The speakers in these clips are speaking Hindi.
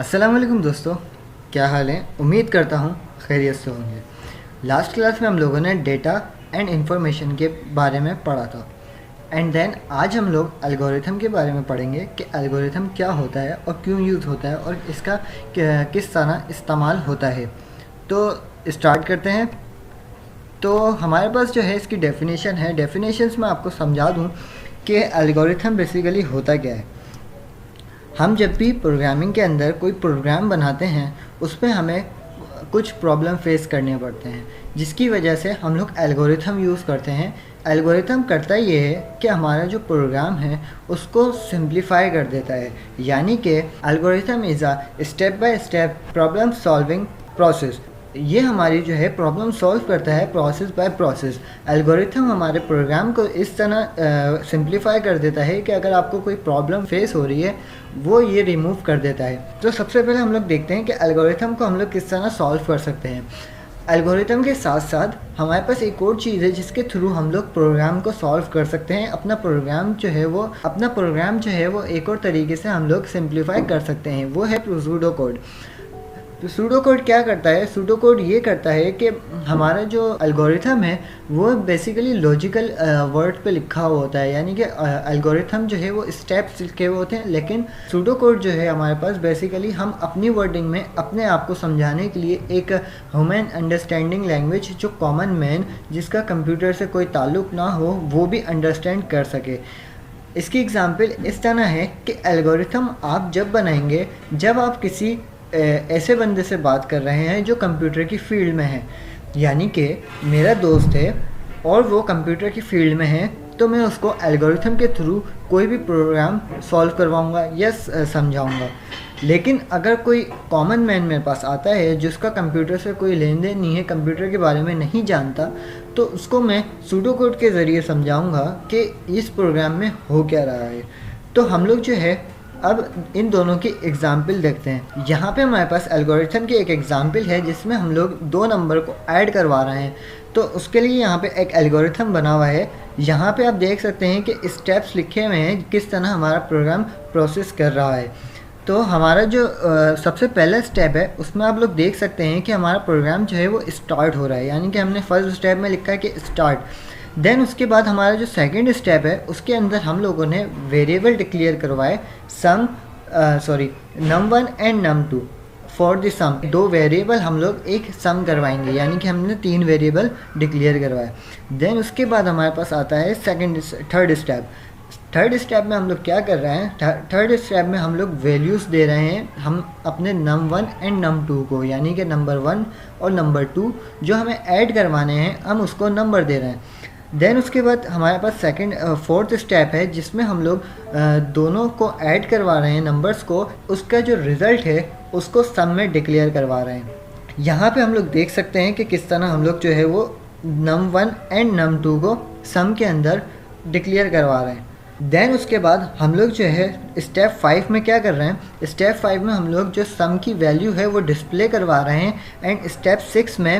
अस्सलाम वालेकुम दोस्तों, क्या हाल है। उम्मीद करता हूँ खैरियत से होंगे। लास्ट क्लास में हम लोगों ने डेटा एंड इंफॉर्मेशन के बारे में पढ़ा था एंड देन आज हम लोग एल्गोरिथम के बारे में पढ़ेंगे कि एल्गोरिथम क्या होता है और क्यों यूज़ होता है और इसका किस तरह इस्तेमाल होता है। तो स्टार्ट करते हैं। तो हमारे पास जो है इसकी डेफिनेशन है। डेफिनेशंस में आपको समझा दूँ कि एल्गोरिथम बेसिकली होता क्या है। हम जब भी प्रोग्रामिंग के अंदर कोई प्रोग्राम बनाते हैं उसमें हमें कुछ प्रॉब्लम फेस करने पड़ते हैं, जिसकी वजह से हम लोग एल्गोरिथम यूज़ करते हैं। एल्गोरिथम करता ये है कि हमारा जो प्रोग्राम है उसको सिंप्लीफाई कर देता है, यानी कि algorithm is a step by step problem solving process. ये हमारी जो है प्रॉब्लम सॉल्व करता है प्रोसेस बाय प्रोसेस। एल्गोरिथम हमारे प्रोग्राम को इस तरह सिंप्लीफाई कर देता है कि अगर आपको कोई प्रॉब्लम फेस हो रही है वो ये रिमूव कर देता है। तो सबसे पहले हम लोग देखते हैं कि एल्गोरिथम को हम लोग किस तरह सॉल्व कर सकते हैं। एल्गोरिथम के साथ साथ हमारे पास एक और चीज़ है जिसके थ्रू हम लोग प्रोग्राम को सॉल्व कर सकते हैं। अपना प्रोग्राम जो है वो एक और तरीके से हम लोग सिंप्लीफाई कर सकते हैं, वो है सूडो कोड। तो सूडो कोड क्या करता है? सूडो कोड ये करता है कि हमारा जो एल्गोरिथम है वो बेसिकली लॉजिकल वर्ड पे लिखा हुआ होता है, यानी कि एल्गोरिथम जो है वो स्टेप्स लिखे हुए होते हैं, लेकिन सूडो कोड जो है हमारे पास बेसिकली हम अपनी वर्डिंग में अपने आप को समझाने के लिए एक ह्यूमन अंडरस्टैंडिंग लैंग्वेज, जो कॉमन मैन जिसका कंप्यूटर से कोई ताल्लुक़ ना हो वो भी अंडरस्टैंड कर सके। इसकी एग्ज़ाम्पल इस तरह है कि एल्गोरिथम आप जब बनाएंगे जब आप किसी ऐसे बंदे से बात कर रहे हैं जो कंप्यूटर की फील्ड में है, यानी कि मेरा दोस्त है और वो कंप्यूटर की फील्ड में है, तो मैं उसको एल्गोरिथम के थ्रू कोई भी प्रोग्राम सॉल्व करवाऊंगा या समझाऊंगा। लेकिन अगर कोई कॉमन मैन मेरे पास आता है जिसका कंप्यूटर से कोई लेन देन नहीं है, कंप्यूटर के बारे में नहीं जानता, तो उसको मैं सूडो कोड के ज़रिए समझाऊंगा कि इस प्रोग्राम में हो क्या रहा है। तो हम लोग जो है अब इन दोनों की एग्जाम्पल देखते हैं। यहाँ पे हमारे पास एल्गोरिथम की एक एग्जाम्पल है जिसमें हम लोग दो नंबर को ऐड करवा रहे हैं। तो उसके लिए यहाँ पे एक एल्गोरिथम बना हुआ है। यहाँ पे आप देख सकते हैं कि स्टेप्स लिखे हुए हैं किस तरह हमारा प्रोग्राम प्रोसेस कर रहा है। तो हमारा जो सबसे पहला स्टेप है उसमें आप लोग देख सकते हैं कि हमारा प्रोग्राम जो है वो स्टार्ट हो रहा है, यानी कि हमने फर्स्ट स्टेप में लिखा है कि स्टार्ट। देन उसके बाद हमारा जो सेकंड स्टेप है उसके अंदर हम लोगों ने वेरिएबल डिक्लेयर करवाए num1 and num2 for the सम। दो वेरिएबल हम लोग एक सम करवाएंगे, यानी कि हमने 3 वेरिएबल डिक्लेयर करवाए। देन उसके बाद हमारे पास आता है थर्ड स्टेप। थर्ड स्टेप में हम लोग क्या कर रहे हैं? थर्ड स्टेप में हम लोग वैल्यूज़ दे रहे हैं हम अपने num1 एंड num2 को, यानी कि नंबर 1 और नंबर 2 जो हमें ऐड करवाने हैं हम उसको नंबर दे रहे हैं। देन उसके बाद हमारे पास फोर्थ स्टेप है जिसमें हम लोग दोनों को ऐड करवा रहे हैं नंबर्स को, उसका जो रिज़ल्ट है उसको सम में डिक्लेयर करवा रहे हैं। यहाँ पे हम लोग देख सकते हैं कि किस तरह हम लोग जो है वो num1 एंड num2 को सम के अंदर डिक्लेयर करवा रहे हैं। देन उसके बाद हम लोग जो है स्टेप 5 में क्या कर रहे हैं? स्टेप 5 में हम लोग जो सम की वैल्यू है वो डिस्प्ले करवा रहे हैं एंड स्टेप 6 में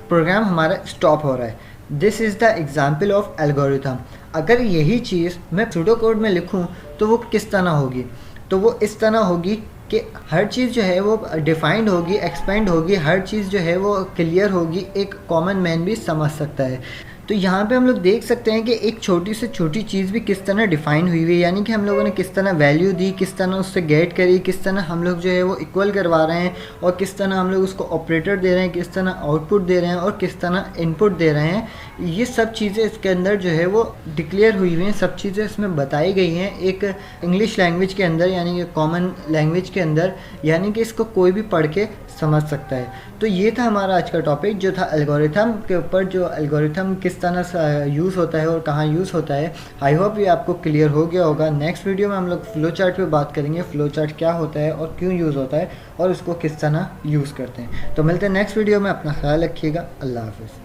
प्रोग्राम हमारा स्टॉप हो रहा है। This is the example of algorithm. अगर यही चीज़ मैं सूडो कोड में लिखूं तो वो किस तरह होगी? तो वो इस तरह होगी कि हर चीज़ जो है वो डिफाइंड होगी, एक्सपेंड होगी, हर चीज़ जो है वो क्लियर होगी, एक कॉमन मैन भी समझ सकता है। तो यहाँ पे हम लोग देख सकते हैं कि एक छोटी से छोटी चीज़ भी किस तरह डिफ़ाइन हुई हुई है, यानी कि हम लोगों ने किस तरह वैल्यू दी, किस तरह उससे गेट करी, किस तरह हम लोग जो है वो इक्वल करवा रहे हैं और किस तरह हम लोग उसको ऑपरेटर दे रहे हैं, किस तरह आउटपुट दे रहे हैं और किस तरह इनपुट दे रहे हैं। ये सब चीज़ें इसके अंदर जो है वो डिक्लेयर हुई हुई हैं, सब चीज़ें इसमें बताई गई हैं एक इंग्लिश लैंग्वेज के अंदर, यानी कि कॉमन लैंग्वेज के अंदर, यानी कि इसको कोई भी पढ़ के समझ सकता है। तो ये था हमारा आज का टॉपिक जो था एल्गोरिथम के ऊपर, जो एल्गोरिथम किस तरह से यूज़ होता है और कहाँ यूज़ होता है। आई होप ये आपको क्लियर हो गया होगा। नेक्स्ट वीडियो में हम लोग फ्लो चार्ट पे बात करेंगे, फ्लो चार्ट क्या होता है और क्यों यूज़ होता है और उसको किस तरह यूज़ करते हैं। तो मिलते हैं नेक्स्ट वीडियो में। अपना ख्याल रखिएगा। अल्लाह हाफ़िज़।